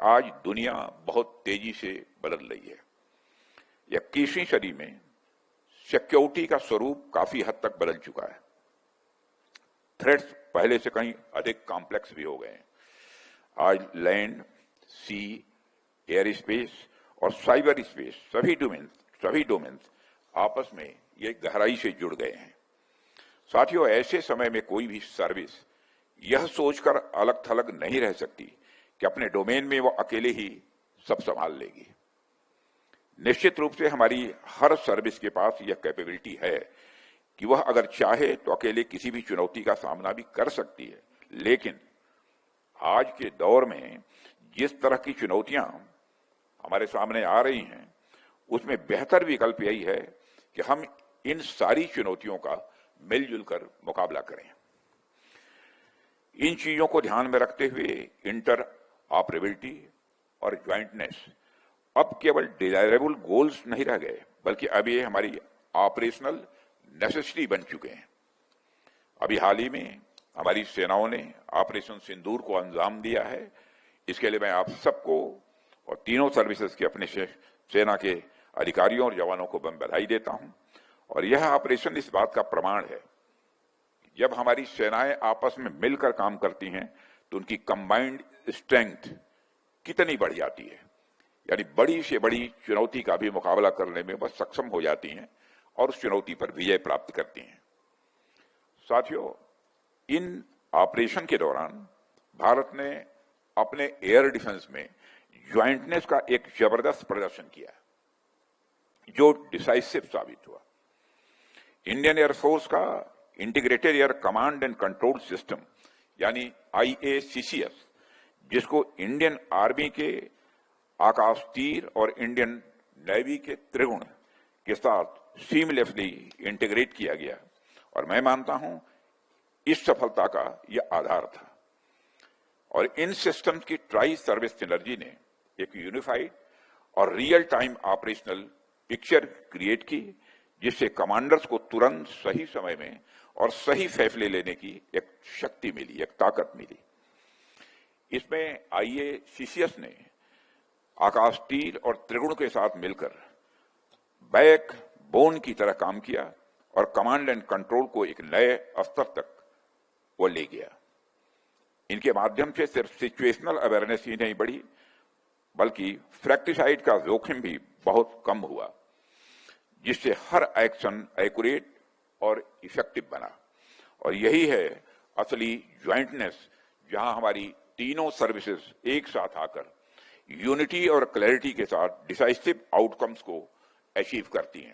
आज दुनिया बहुत तेजी से बदल रही है। 21वीं सदी में सिक्योरिटी का स्वरूप काफी हद तक बदल चुका है। थ्रेट्स पहले से कहीं अधिक कॉम्प्लेक्स भी हो गए हैं। आज लैंड, सी, एयर स्पेस और साइबर स्पेस सभी डोमेन्स आपस में ये गहराई से जुड़ गए हैं। साथियों, ऐसे समय में कोई भी सर्विस यह सोचकर अलग थलग नहीं रह सकती कि अपने डोमेन में वो अकेले ही सब संभाल लेगी। निश्चित रूप से हमारी हर सर्विस के पास यह कैपेबिलिटी है कि वह अगर चाहे तो अकेले किसी भी चुनौती का सामना भी कर सकती है। लेकिन आज के दौर में जिस तरह की चुनौतियां हमारे सामने आ रही हैं, उसमें बेहतर विकल्प यही है कि हम इन सारी चुनौतियों का मिलजुल कर मुकाबला करें। इन चीजों को ध्यान में रखते हुए इंटर ऑपरेबिलिटी और ज्वाइंटनेस अब केवल डिजायरेबल गोल्स नहीं रह गए, बल्कि अब ये हमारी ऑपरेशनल नेसेसिटी बन चुके हैं। अभी हाल ही में हमारी सेनाओं ने ऑपरेशन सिंदूर को अंजाम दिया है। इसके लिए मैं आप सबको और तीनों सर्विसेज के अपने सेना के अधिकारियों और जवानों को मैं बधाई देता हूं। और यह ऑपरेशन इस बात का प्रमाण है, जब हमारी सेनाएं आपस में मिलकर काम करती हैं तो उनकी कंबाइंड स्ट्रेंथ कितनी बढ़ जाती है। यानी बड़ी से बड़ी चुनौती का भी मुकाबला करने में वह सक्षम हो जाती हैं और उस चुनौती पर विजय प्राप्त करती हैं। साथियों, इन ऑपरेशन के दौरान भारत ने अपने एयर डिफेंस में ज्वाइंटनेस का एक जबरदस्त प्रदर्शन किया, जो डिसाइसिव साबित हुआ। इंडियन एयरफोर्स का integrated air command and control system यानी IACCS, जिसको इंडियन आर्मी के आकाश तीर और इंडियन नेवी के त्रिगुण के साथ सीमलेसली इंटीग्रेट किया गया, और मैं मानता हूं इस सफलता का यह आधार था। और इन सिस्टम्स की ट्राई सर्विस सिनर्जी ने एक यूनिफाइड और real time operational picture create की, जिससे कमांडर्स को तुरंत सही समय में और सही फैसले लेने की एक शक्ति मिली, एक ताकत मिली। इसमें IACCS ने आकाश तीर और त्रिगुण के साथ मिलकर बैक बोन की तरह काम किया और कमांड एंड कंट्रोल को एक नए स्तर तक वो ले गया। इनके माध्यम से सिर्फ सिचुएशनल अवेयरनेस ही नहीं बढ़ी, बल्कि फ्रैक्टिसाइड का जोखिम भी बहुत कम हुआ, जिससे हर एक्शन एक्यूरेट और इफेक्टिव बना। और यही है असली ज्वाइंटनेस, जहां हमारी तीनों सर्विसेज एक साथ आकर यूनिटी और क्लैरिटी के साथ डिसाइसिव आउटकम्स को अचीव करती हैं।